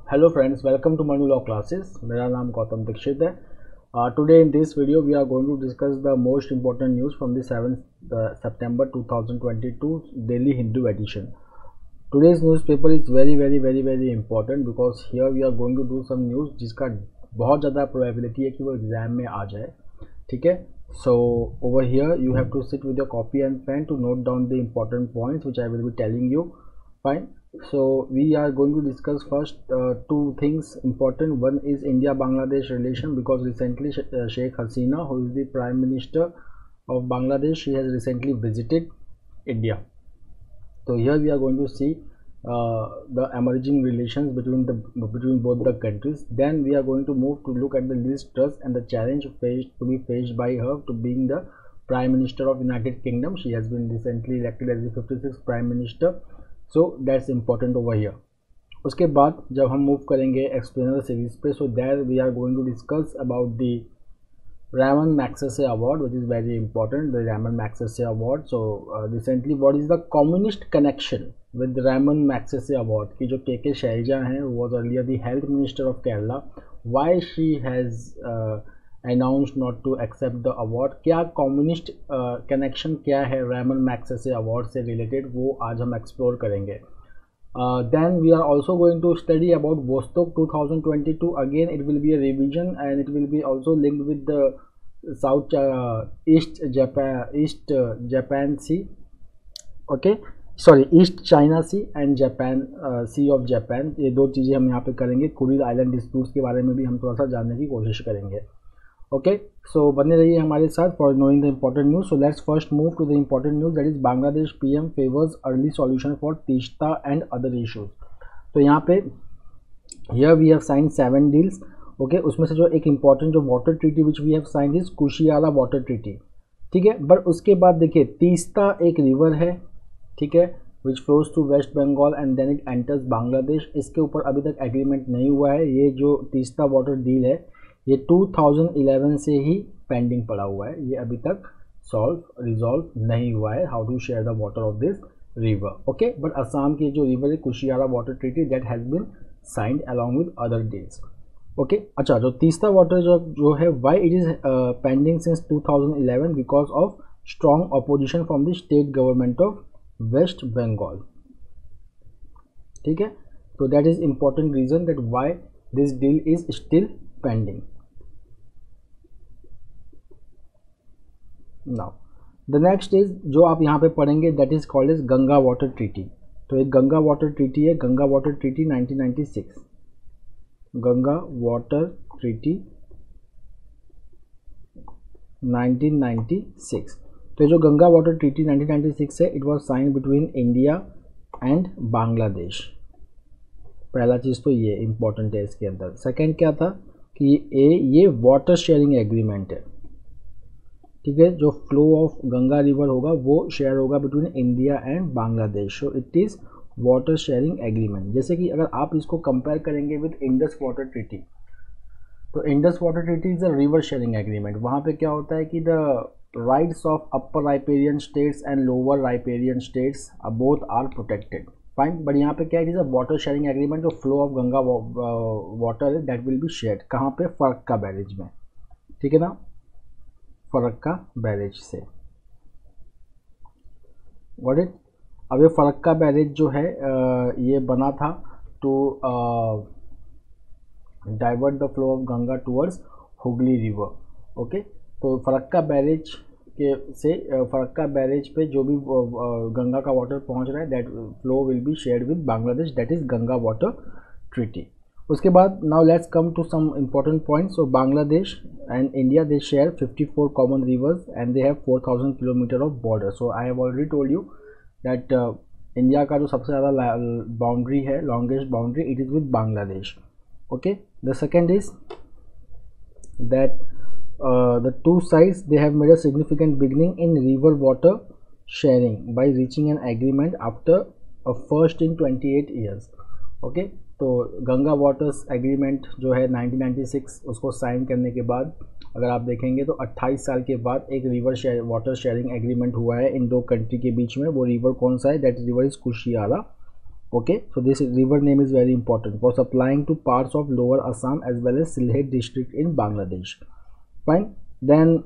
Hello friends, welcome to Manu Law Classes. मेरा नाम गौतम दीक्षित है. Today in this video we are going to discuss the most important news from the 7th September 2022 Daily Hindu edition. Today's newspaper is very important because here we are going to do some news जिसका बहुत ज़्यादा probability है कि वो exam में आ जाए. ठीक है. So over here you have to sit with your copy and pen to note down the important points which I will be telling you. Fine. So we are going to discuss first two things important. One is India-Bangladesh relation because recently Sheikh Hasina, who is the Prime Minister of Bangladesh, she has recently visited India. So here we are going to see the emerging relations between both the countries. Then we are going to move to look at the Liz Truss and the challenge to be faced by her to being the Prime Minister of United Kingdom. She has been recently elected as the 56th Prime Minister. So that's important over here. उसके बाद जब हम move करेंगे explainer series पे, so there we are going to discuss about the Ramon Magsaysay Award, which is very important, the Ramon Magsaysay Award. So recently what is the communist connection with Ramon Magsaysay Award कि जो के शैलजा हैं, was earlier the health minister of Kerala, why she has announced not to accept the award. क्या communist connection क्या है Ramon Magsaysay award से related, वो आज हम एक्सप्लोर करेंगे. Then we are also going to study about Vostok 2022. Again it will be a revision and it will be also linked with the East Japan Sea, okay, sorry, East China Sea and Japan Sea of Japan. ये दो चीज़ें हम यहाँ पे करेंगे. Kuril island disputes के बारे में भी हम थोड़ा सा जानने की कोशिश करेंगे. Okay, so बने रहिए हमारे साथ for knowing the important news. So let's first move to the important news, that is Bangladesh PM favors early solution for Teesta and other issues. तो यहाँ पे here we have signed 7 deals. Okay, उसमें से जो एक important जो water treaty which we have signed is Kushiyara water treaty. ठीक है, बट उसके बाद देखिए तीस्ता एक रिवर है, ठीक है, which flows to West Bengal and then it enters Bangladesh. इसके ऊपर अभी तक एग्रीमेंट नहीं हुआ है. ये जो तीस्ता वाटर डील है ये 2011 से ही पेंडिंग पड़ा हुआ है. ये अभी तक रिजॉल्व नहीं हुआ है, how to share the water of this river. Okay, but Assam की जो रिवर है Kushiyara water treaty that has been signed along with other deals. Okay, अच्छा, जो तीस्ता वाटर जो है why it is pending since 2011 because of strong opposition from the state government of West Bengal. ठीक है, तो that is important reason that why this deal is still pending. Now the next is जो आप यहाँ पे पढ़ेंगे that is called as Ganga water treaty. तो एक गंगा वाटर ट्रीटी है, Ganga water treaty 1996, Ganga water treaty 1996. तो जो गंगा वाटर ट्रीटी 1996 है, it was sign between India and Bangladesh. पहला चीज़ तो ये इम्पोर्टेंट है इसके अंदर. सेकेंड क्या था कि ये वाटर शेयरिंग एग्रीमेंट है. ठीक है, जो फ्लो ऑफ गंगा रिवर होगा वो शेयर होगा between India and Bangladesh. So it is water sharing agreement. जैसे कि अगर आप इसको कंपेयर करेंगे विद इंडस वाटर ट्रीटी, तो Indus water treaty is a river sharing agreement. वहाँ पे क्या होता है कि the rights of upper riparian states and lower riparian states both are protected. Fine, but यहाँ पे क्या है, is a water sharing agreement. जो फ्लो ऑफ गंगा वाटर है दैट विल बी शेयर्ड. कहाँ पे, फरक्का बैरेज में. ठीक है ना, फरक्का बैरेज से. व्हाट इट, अब ये फरक्का बैरेज जो है ये बना था to divert the flow of Ganga towards Hooghly river. Okay, तो फरक्का बैरेज फरक्का बैरेज पे जो भी गंगा का वाटर पहुंच रहा है that flow will be shared with Bangladesh, that is Ganga water treaty. उसके बाद now let's come to some important points. So Bangladesh and India they share 54 common rivers and they have 4000 kilometre of border. So I have already told you that India का जो सबसे ज़्यादा boundary है, longest boundary, it is with Bangladesh. Okay, the second is that the two sides they have made a significant beginning in river water sharing by reaching an agreement after a first in 28 years. Okay, तो Ganga waters agreement जो है 1996 उसको sign करने के बाद अगर आप देखेंगे तो 28 साल के बाद एक रिवर वाटर शेयरिंग एग्रीमेंट हुआ है इन दो कंट्री के बीच में. वो रिवर कौन सा है, that river is Kushiyara. Okay, so this river name is very important for supplying to parts of lower Assam as well as Sylhet district in Bangladesh. Fine. Then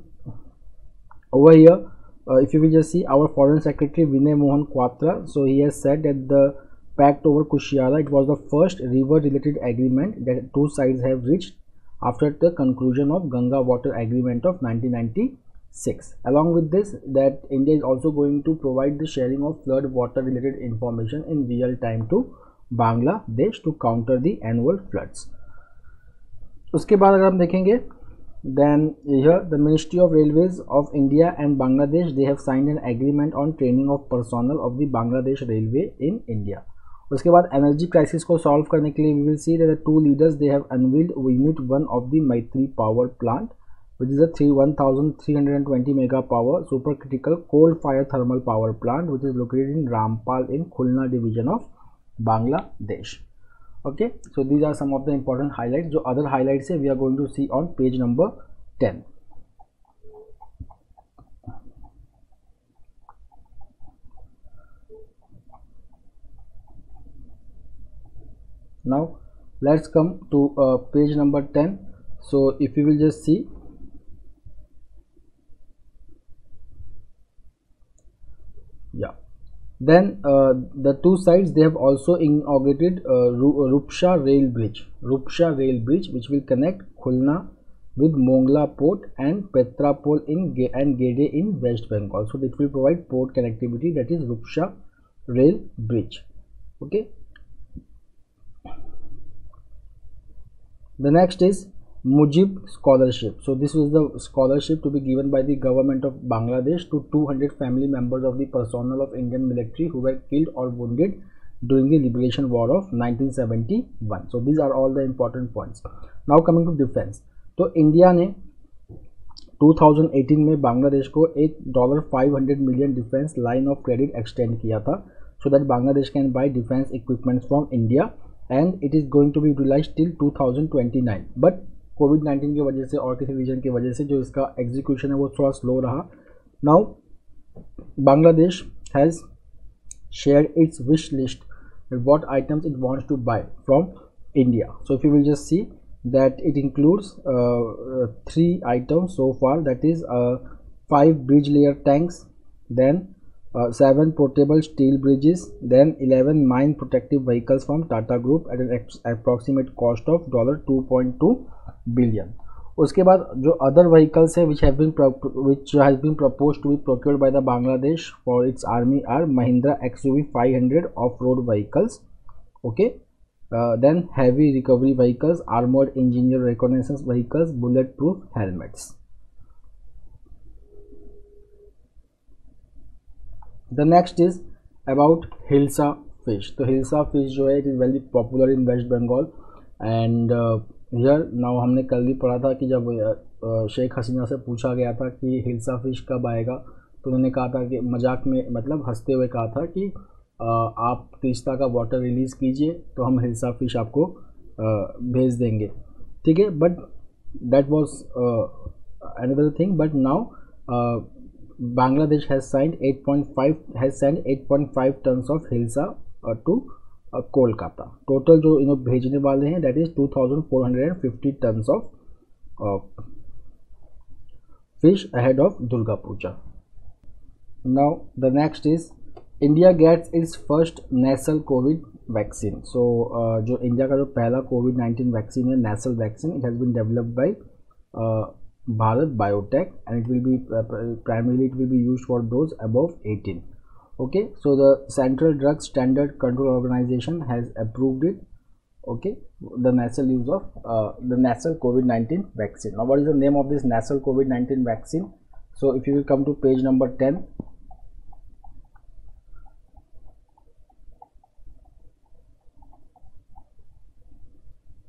over here, if you will just see our foreign secretary Vinay Mohan Kwatra, so he has said that the pact over Kushiara, it was the first river related agreement that two sides have reached after the conclusion of Ganga Water Agreement of 1996. Along with this, that India is also going to provide the sharing of flood water related information in real time to Bangladesh to counter the annual floods. उसके बाद अगर हम देखेंगे, then here the Ministry of Railways of India and Bangladesh, they have signed an agreement on training of personnel of the Bangladesh Railway in India. उसके बाद energy crisis को solve करने के लिए we will see that the two leaders they have unveiled unit 1 of the Maitri power plant, which is a 1320 mega power supercritical coal fire thermal power plant which is located in Rampal in Khulna division of Bangladesh. Okay, so these are some of the important highlights. जो other highlights है we are going to see on page number 10. Now let's come to page number 10. So if you will just see, yeah, then the two sides they have also inaugurated Rupsha rail bridge, which will connect Khulna with Mongla port and Petrapol in and Gede in West Bengal. So it will provide port connectivity, that is Rupsha rail bridge. Okay, the next is Mujib scholarship. So this was the scholarship to be given by the government of Bangladesh to 200 family members of the personnel of Indian military who were killed or wounded during the liberation war of 1971. So these are all the important points. Now coming to defense, तो India ने 2018 में बांग्लादेश को एक $500 million defence line of credit extend किया था, so that Bangladesh can buy defense equipments from India, and it is going to be utilized till 2029. But कोविड-19 की वजह से और किसी रीजन की वजह से जो इसका एग्जीक्यूशन है वो थोड़ा स्लो रहा. Now Bangladesh has share its wish list what items it wants to buy from India. So if you will just see that it includes 3 items so far, that is 5 bridge layer tanks, then 7 portable steel bridges, then 11 mine protective vehicles from Tata Group at an approximate cost of $2.2 billion. उसके बाद जो other vehicles है which has been proposed to be procured by the Bangladesh for its army are Mahindra XUV 500 off-road vehicles, okay, then heavy recovery vehicles, armored engineer reconnaissance vehicles, bulletproof helmets. The next is about Hilsa fish. तो Hilsa fish जो है it is very popular in West Bengal, and here now हमने कल भी पढ़ा था कि जब शेख हसीना से पूछा गया था कि हिल्सा फिश कब आएगा, तो उन्होंने कहा था कि मजाक में मतलब हंसते हुए कहा था कि आप तीस्ता का वाटर रिलीज़ कीजिए तो हम हिल्सा फिश आपको भेज देंगे, ठीक है. But that was another thing. But now Bangladesh has sent 8.5 tons of Hilsa to Kolkata. Total जो इन्हों भेजने वाले हैं that is 2450 tons of fish ahead of Durga Puja. Now the next is India gets its first nasal COVID vaccine. So जो India का जो पहला COVID-19 vaccine है nasal vaccine, it has been developed by Bharat Biotech, and it will be primarily it will be used for those above 18. Okay, so the Central Drug Standard Control Organization has approved it. Okay, the nasal use of the nasal COVID-19 vaccine. Now what is the name of this nasal COVID-19 vaccine? So if you will come to page number 10,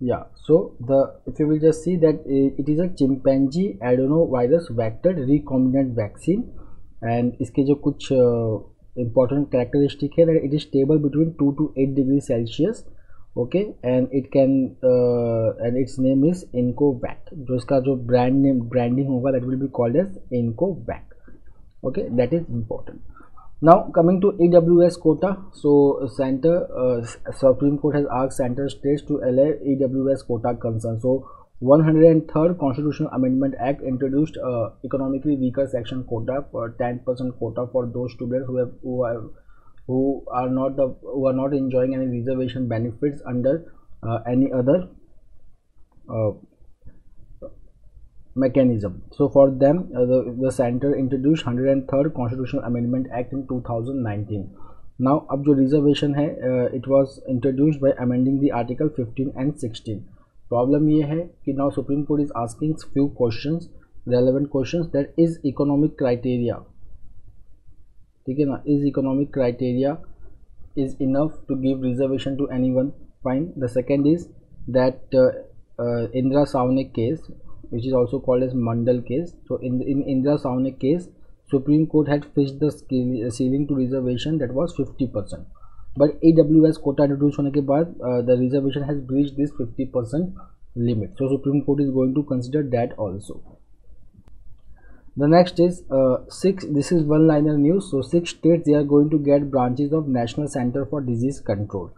yeah, so if you will just see that it is a chimpanzee adenovirus vector recombinant vaccine, and इसके जो कुछ important characteristic है that it is stable between 2 to 8 degrees Celsius, okay, and it can and its name is Incovac. जो इसका जो branding होगा that will be called as Incovac, okay, that is important. Now coming to EWS quota, so Supreme Court has asked center states to allay EWS quota concern. So 103rd Constitutional Amendment Act introduced economically weaker section quota for 10% quota for those students who are not enjoying any reservation benefits under any other mechanism. So for them the center introduced 103rd Constitutional Amendment Act in 2019. Now अब जो reservation है it was introduced by amending the article 15 and 16. Problem ये है कि now Supreme Court is asking few questions, relevant questions, that is economic criteria, ठीक है ना, is economic criteria is enough to give reservation to anyone? Fine. The second is that Indra Savnik case, which is also called as Mandal case. So in Indra Savnik case, Supreme Court had fixed the ceiling to reservation that was 50%. But EWS quota introduced होने के बाद the reservation has breached this 50% limit. So Supreme Court is going to consider that also. The next is this is one-liner news. So 6 states, they are going to get branches of National Center for Disease Control.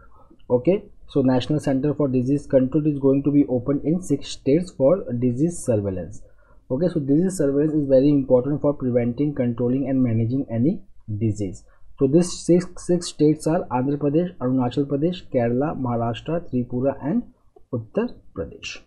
Okay. So National Center for Disease Control is going to be opened in 6 states for disease surveillance. Okay, so disease surveillance is very important for preventing, controlling and managing any disease. So these six states are Andhra Pradesh, Arunachal Pradesh, Kerala, Maharashtra, Tripura and Uttar Pradesh.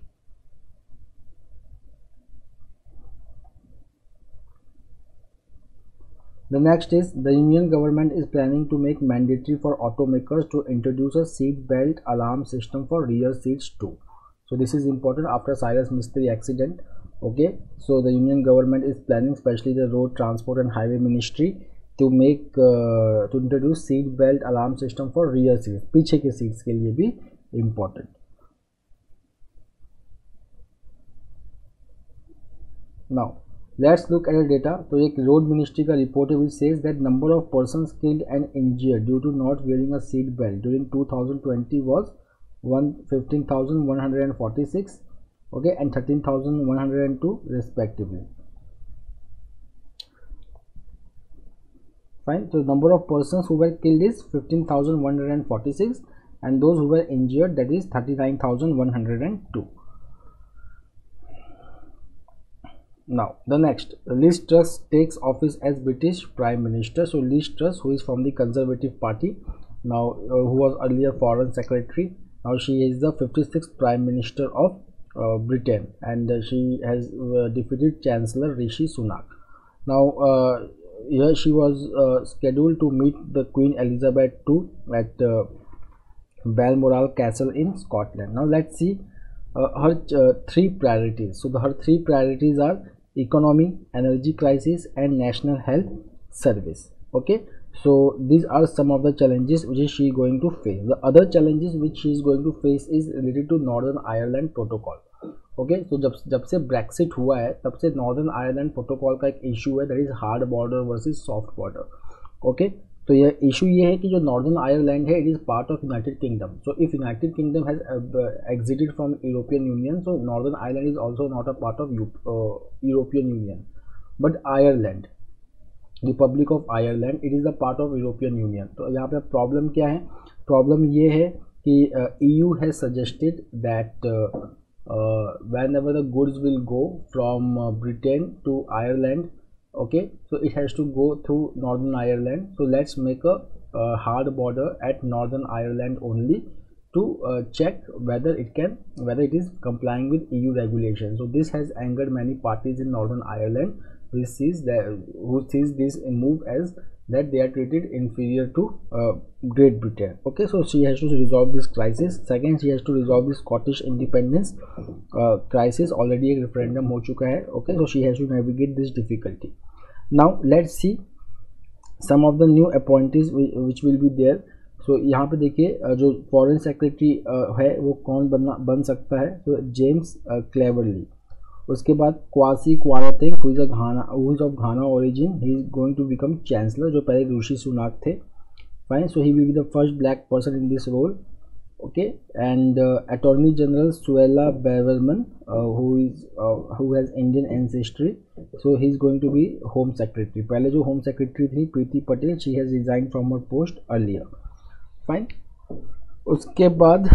The next is the Union government is planning to make mandatory for automakers to introduce a seat belt alarm system for rear seats too. So this is important after Cyrus Mistry accident. Okay, so the Union government is planning, especially the Road Transport and Highway Ministry, to make to introduce seat belt alarm system for rear seats. पीछे के seats के लिए भी important. Now let's look at the data. तो एक road ministry का report है which says that number of persons killed and injured due to not wearing a seat belt during 2020 was 15,146, okay, and 13,102 respectively. Fine. So number of persons who were killed is 15,146 and those who were injured, that is 39,102. Now the next, Liz Truss takes office as British Prime Minister. So Liz Truss, who is from the Conservative Party, now who was earlier Foreign Secretary, now she is the 56th Prime Minister of Britain, and she has defeated Chancellor Rishi Sunak. Now here she was scheduled to meet the Queen Elizabeth II at Balmoral Castle in Scotland. Now let's see her 3 priorities. So her 3 priorities are economy, energy crisis and national health service. Okay, so these are some of the challenges which she is going to face. The other challenges which she is going to face is related to Northern Ireland Protocol. Okay, so जब से Brexit हुआ है तब से Northern Ireland Protocol का एक issue है, that is hard border versus soft border. Okay, तो ये इशू ये है कि जो नॉर्दर्न आयरलैंड है, it is part of United kingdom. So if United kingdom has exerted from European union, so northern Ireland is also not a part of European union, but Ireland, Republic of Ireland, it is the part of European union. तो यहाँ पे problem क्या है? Problem ये है कि EU has suggested that whenever the goods will go from Britain to Ireland, okay, so it has to go through Northern Ireland. So let's make a hard border at Northern Ireland only to check whether it is complying with EU regulations. So this has angered many parties in Northern Ireland, who sees this move as that they are treated inferior to Great Britain. Okay, so she has to resolve this crisis. Second, she has to resolve the Scottish independence crisis. Already a referendum हो चुका है. Okay, so she has to navigate this difficulty. Now let's see some of the new appointees which will be there. So यहाँ पे देखिए जो foreign secretary है वो कौन बन सकता है? तो जेम्स क्लेवरली. उसके बाद Kwasi Kwarteng, who is of Ghana origin, he is going to become chancellor, जो पहले ऋषि सुनाक थे. Fine, so he will be the first black person in this role. Okay, and Attorney General Suella Braverman, who has Indian ancestry, so he is going to be home secretary. पहले जो home secretary थी Priti Patel, she has resign from her post earlier. Fine. उसके बाद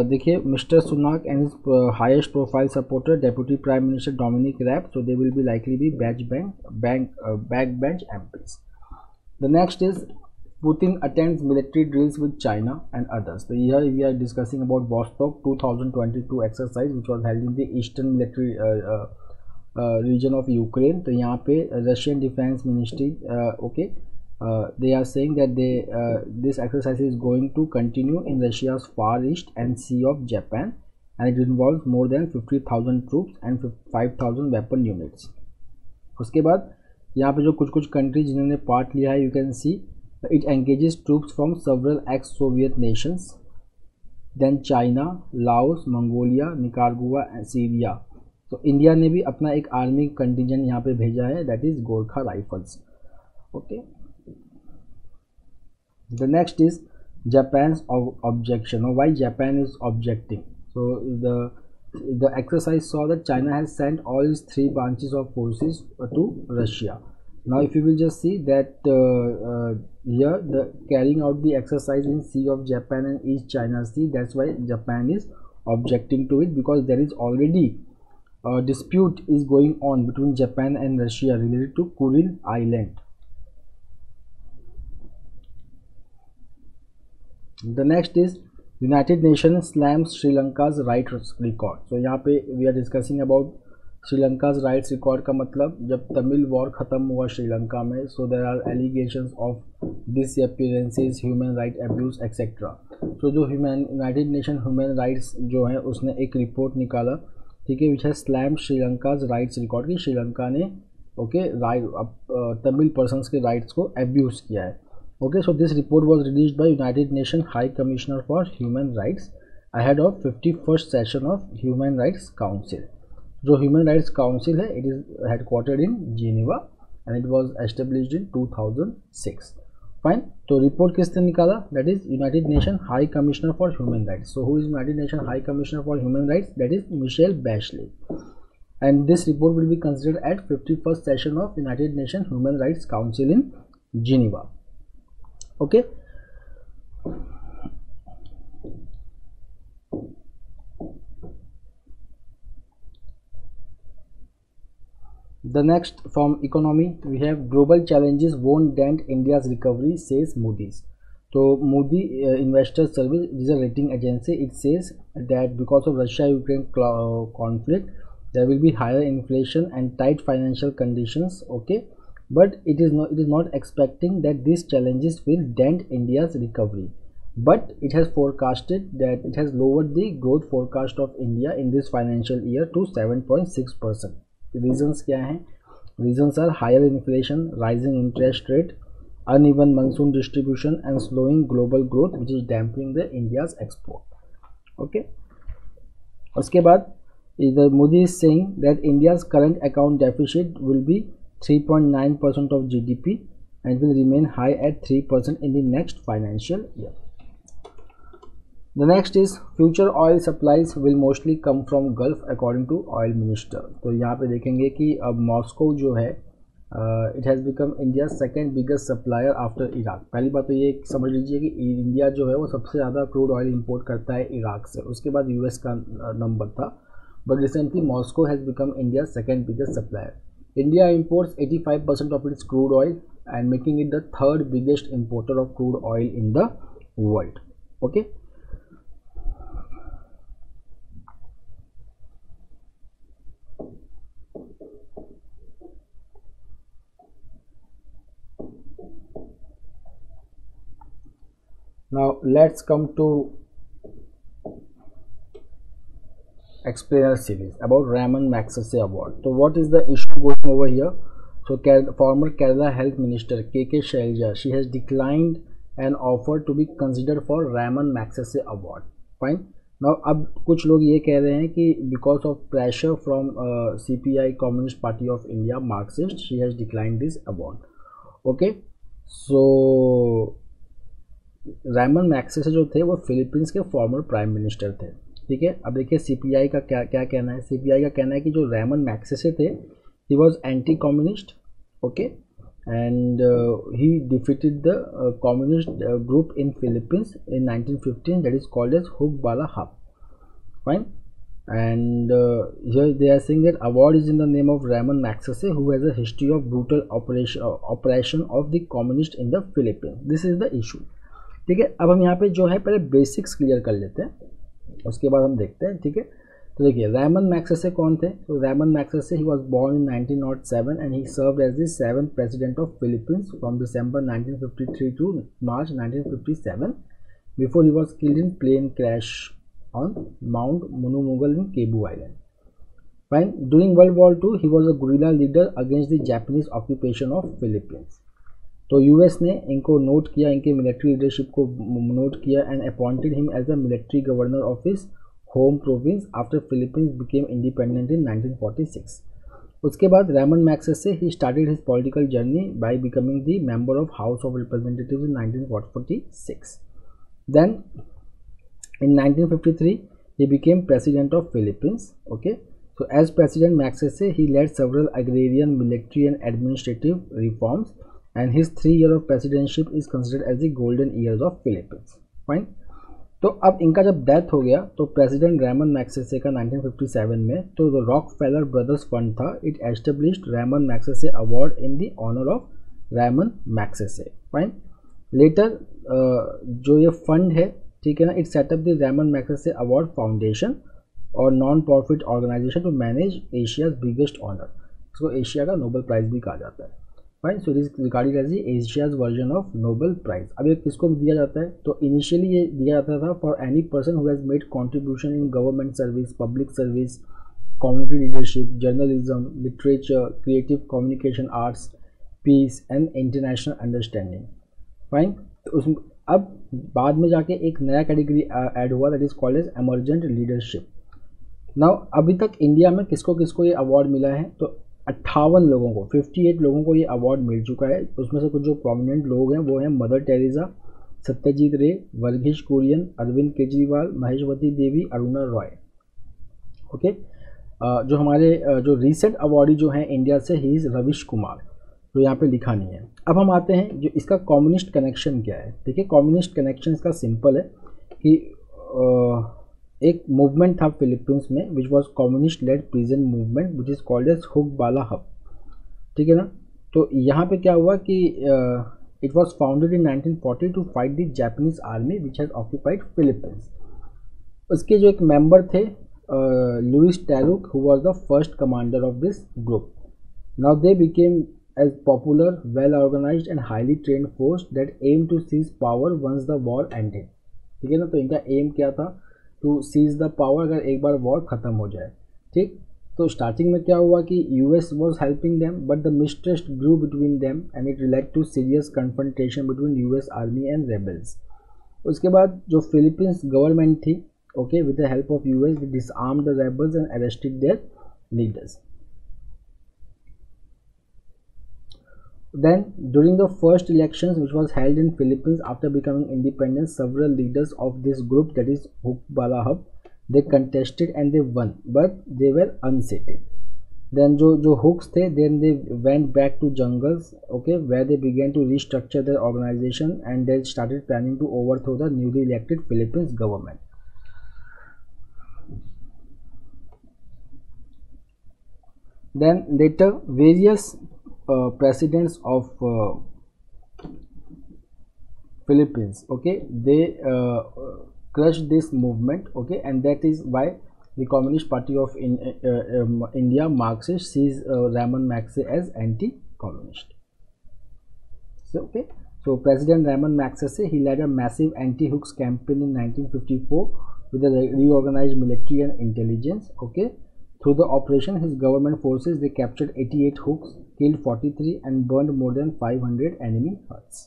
देखिए mister Sunak and highest profile supporter deputy prime minister Dominic Raab, so they will be likely be back bench MPs। The next is Putin attends military drills with China and others. So here we are discussing about Vostok 2022 exercise which was held in the eastern military region of Ukraine. तो यहाँ पे Russian Defense Ministry they are saying that this exercise is going to continue in Russia's far east and Sea of Japan, and it involves more than 50,000 troops and 5,000 weapon units. उसके बाद यहाँ पे जो कुछ country जिन्होंने part लिया है, you can see it engages troops from several ex-Soviet nations, then China, Laos, Mongolia, Nicaragua and Syria. तो इंडिया ने भी अपना एक आर्मी कंटिजेंट यहाँ पे भेजा है, that is Gorkha rifles. Okay, the next is Japan's objection, or why Japan is objecting. So the exercise saw that China has sent all its 3 branches of forces to Russia. Now if you will just see that here the carrying out the exercise in Sea of Japan and East China Sea, that's why Japan is objecting to it, because there is already a dispute is going on between Japan and Russia related to Kuril Island. The next is United Nations slams Sri Lanka's rights record. So यहाँ पे we are discussing about Sri Lanka's rights record का मतलब जब Tamil war ख़त्म हुआ श्रीलंका में, so there are allegations of disappearances, human right abuse etcetera. तो जो यूनाइटेड नेशन ह्यूमन राइट्स जो है उसने एक रिपोर्ट निकाला, ठीक है, विच है स्लैम श्रीलंकाज राइट्स रिकॉर्ड की श्रीलंका ने तमिल पर्सनस के राइट्स को एब्यूज़ किया है। Okay, so this report was released by United nation high commissioner for human rights ahead of 51st session of human Rights council. जो ह्यूमन राइट्स काउंसिल है, it is headquartered in Geneva and it was established in 2006। Fine, तो report किसने निकाला? That is United nation high commissioner for human rights. So who is United nation high commissioner for human rights? That is Michelle Bachelet, and this report will be considered at 51st session of United Nation Human Rights Council in Geneva. Okay, the next from economy we have global challenges won't dent India's recovery, says Moody's. So Moody Investor Service is a rating agency. It says that because of Russia-Ukraine conflict, there will be higher inflation and tight financial conditions. Okay, but it is not expecting that these challenges will dent India's recovery. But it has forecasted that it has lowered the growth forecast of India in this financial year to 7.6%. Reasons क्या हैं? Reasons are higher inflation, rising interest rate, uneven monsoon distribution and slowing global growth which is dampening the India's export. Okay, उसके बाद Moody is saying that India's current account deficit will be 3.9% of GDP and will remain high at 3% in the next financial year. The next is future oil supplies will mostly come from Gulf according to oil minister. तो यहाँ पे देखेंगे कि अब Moscow जो है it has become India's second biggest supplier after Iraq. पहली बात तो ये समझ लीजिए कि इंडिया जो है वो सबसे ज़्यादा क्रूड ऑयल इंपोर्ट करता है इराक से, उसके बाद यूएस का नंबर था, but recently Moscow has become India second biggest supplier. India imports 85% of its crude oil and making it the third biggest importer of crude oil in the world. Okay. Now let's come to explainer series about Raman Magsaysay Award. So what is the issue going over here? So former Kerala Health Minister K.K. Shailaja, she has declined an offer to be considered for Raman Magsaysay Award. Fine. Now अब कुछ लोग ये कह रहे हैं कि because of pressure from CPI Communist Party of India Marxist, she has declined this award. Okay. So Ramon Magsaysay जो थे वो फिलीपींस के फॉर्मर प्राइम मिनिस्टर थे, ठीक है. अब देखिए सीपीआई का क्या कहना है. सीपीआई का कहना है कि जो रैमन मैग्सेसे थे he was anti-communist, okay, and he defeated the communist group in Philippines in 1915, that is called as Hug Bala Hub. Fine. And here they are saying that award is in the name of Ramon Magsaysay, who has a history of brutal oppression of the communist in the Philippines. This is the issue. ठीक है, अब हम यहाँ पे जो है पहले basics clear कर लेते हैं, उसके बाद हम देखते हैं. ठीक है, तो देखिए रामन मैग्सेसे कौन थे. तो Ramon Magsaysay he was born in 1907 and he served as the 7th president of Philippines from December 1953 to March 1957 before he was killed in plane crash on Mount Monumugal in Cebu Island. Fine. During World War II, he was a guerrilla leader against the Japanese occupation of Philippines. तो US ने इनको note किया, इनके military leadership को note किया and appointed him as the military governor of his home province after Philippines became independent in 1946. उसके बाद Ramon Magsaysay he started his political journey by becoming the member of House of Representatives in 1946. Then in 1953, he became president of Philippines. Okay, so as president, Magsaysay he led several agrarian, military, and administrative reforms, and his 3 years of presidency is considered as the golden years of Philippines. Fine. तो अब इनका जब death हो गया तो president Raman Magsaysay का 1957 में तो द रॉकफेलर ब्रदर्स फंड था, it established Ramon Magsaysay award in the honour of Ramon Magsaysay. Fine. Later जो ये फंड है, ठीक है ना, it set up the Ramon Magsaysay award foundation और non profit organisation to manage Asia's biggest honour. इसको Asia का नोबेल प्राइज भी कहा जाता है. Fine. So it is regarded as the Asia's version of Nobel prize. अब ये किसको दिया जाता है, तो इनिशियली ये दिया जाता था for any person who has made contribution in government service, public service, community leadership, journalism, literature, creative communication, arts, peace and international understanding. Fine. तो उस अब बाद में जाके एक नया कैटेगरी ऐड हुआ, that is called as emergent leadership. Now अभी तक इंडिया में किसको किसको ये अवार्ड मिला है, तो 58 लोगों को, 58 लोगों को ये अवार्ड मिल चुका है. उसमें से कुछ जो प्रोमिनेंट लोग हैं वो हैं मदर टेरेसा, सत्यजीत रे, वर्गीश कुरियन, अरविंद केजरीवाल, महेशवती देवी, अरुणा रॉय. ओके. जो हमारे जो रिसेंट अवार्डी जो हैं इंडिया से, ही इज़ रविश कुमार, तो यहाँ पे लिखा नहीं है. अब हम आते हैं जो इसका कम्युनिस्ट कनेक्शन क्या है. देखिए कम्युनिस्ट कनेक्शन इसका सिंपल है कि एक मूवमेंट था फिलीपींस में which was communist led prison movement which is called as Hukbalahap. ठीक है ना. तो यहाँ पे क्या हुआ कि it was founded in 1940 to fight the Japanese army which has occupied Philippines. उसके जो एक मेंबर थे Luis Taruc, who was the first commander of this group. Now they became as popular, well organized and highly trained force that aim to seize power once the war ended. ठीक है ना. तो इनका M क्या था, to seize the power, अगर एक बार war ख़त्म हो जाए. ठीक. तो स्टार्टिंग में क्या हुआ कि US was helping them but the mistrust grew between them and it led to serious confrontation between US army and rebels. उसके बाद जो फिलीपींस गवर्नमेंट थी, okay, with the help of US they disarmed the rebels and arrested their leaders. Then during the first elections which was held in Philippines after becoming independent, several leaders of this group, that is Hug Bala Hub, they contested and they won, but they were unseated. Then जो hooks थे, then they went back to jungles, okay, where they began to restructure their organization and they started planning to overthrow the newly elected Philippines government. Then later various presidents of Philippines, okay, they crushed this movement, okay, and that is why the Communist Party of India, Marxist, sees Ramon Magsaysay as anti-communist. So, okay, so President Ramon Magsaysay, he led a massive anti-hooks campaign in 1954 with a reorganized military and intelligence, okay. Through the operation, his government forces, they captured 88 hooks, killed 43 and burned more than 500 enemy huts.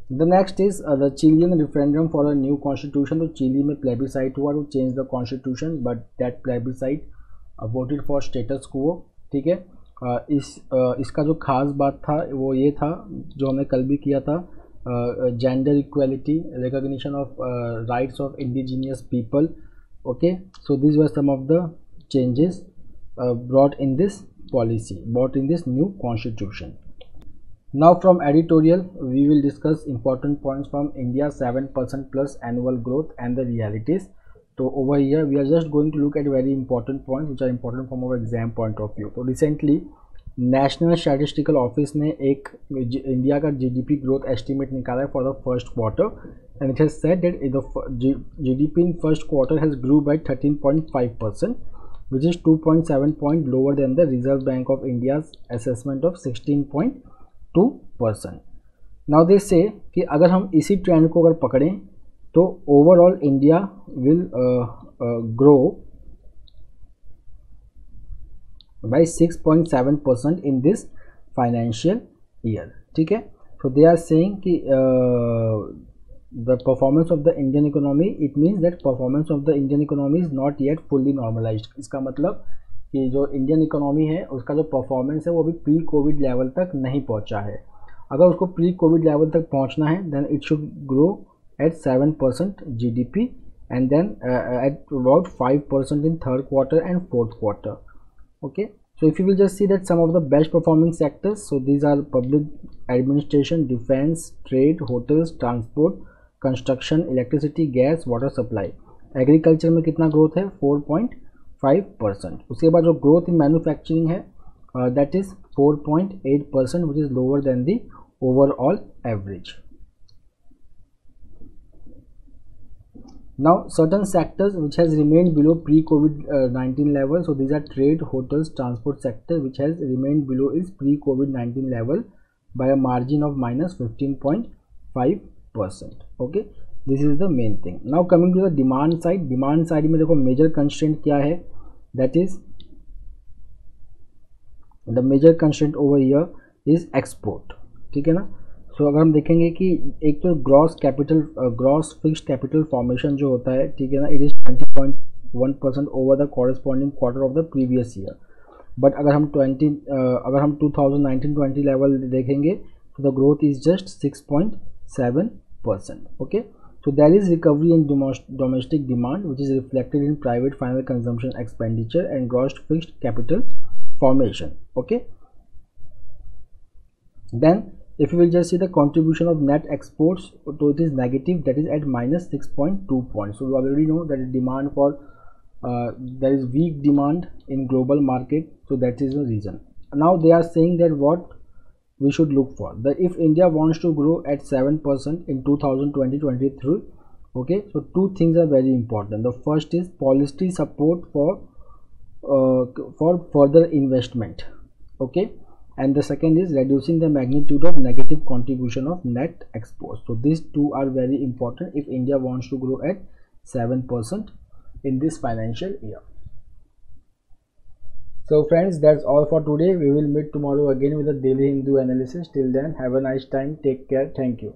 The next is the Chilean referendum for a new constitution. तो chilli में plebiscite हुआ to change the constitution, but that plebiscite voted for status quo. ठीक है. इसका जो खास बात था वो ये था जो हमने कल भी किया था, gender equality, recognition of rights of indigenous people. Okay, so these were some of the changes brought in this policy brought in this new constitution. Now from editorial, we will discuss important points from India's 7% plus annual growth and the realities. So over here we are just going to look at very important points which are important from our exam point of view. So recently national statistical office ने एक India का GDP growth estimate निकाला है for the first quarter and it has said that GDP in first quarter has grew by 13.5%, which is 2.7 point lower than the Reserve Bank of India's assessment of 16.2%. Now they say कि अगर हम इसी trend को अगर पकड़ें तो overall India will grow by 6.7% in this financial year. ठीक है, so they are saying कि the performance of the Indian economy, it means that performance of the Indian economy is not yet fully normalized. इसका मतलब कि जो Indian economy है उसका जो परफॉर्मेंस है वो अभी प्री कोविड लेवल तक नहीं पहुंचा है. अगर उसको प्री कोविड लेवल तक पहुंचना है then it should grow at 7% GDP and then at about 5% in third quarter and fourth quarter. Okay, so if you will just see that some of the best performing sectors, so these are public administration, defense, trade, hotels, transport, construction, electricity, gas, water supply. Agriculture में कितना growth है 4.5%. उसके बाद जो growth in manufacturing है that is 4.8%, which is lower than the overall average. Now certain sectors which has remained below pre-COVID-19 level, so these are trade, hotels, transport sector which has remained below its pre-COVID-19 level by a margin of minus 15.5%. Okay, this is the main thing. Now coming to the demand side, demand side में देखो major constraint क्या है, that is the major constraint over here is export. ठीक है ना. सो अगर हम देखेंगे कि एक तो ग्रॉस फिक्स्ड कैपिटल फॉर्मेशन जो होता है, ठीक है ना, it is 20.1% over the corresponding quarter of the previous year. But अगर हम 2019-20 लेवल देखेंगे तो the growth is just 6.7%. Okay, so there is recovery in domestic demand which is reflected in private final consumption expenditure and gross fixed capital formation. Okay, then if you will just see the contribution of net exports, so it is negative, that is at minus 6.2 points. So we already know that demand for there is weak demand in global market, so that is the reason. Now they are saying that what we should look for, that if India wants to grow at 7% in 2020-23, okay, so two things are very important. The first is policy support for further investment. Okay, and the second is reducing the magnitude of negative contribution of net exports. So these two are very important if India wants to grow at 7% in this financial year. So friends, that's all for today. We will meet tomorrow again with a daily Hindu analysis. Till then, have a nice time. Take care. Thank you.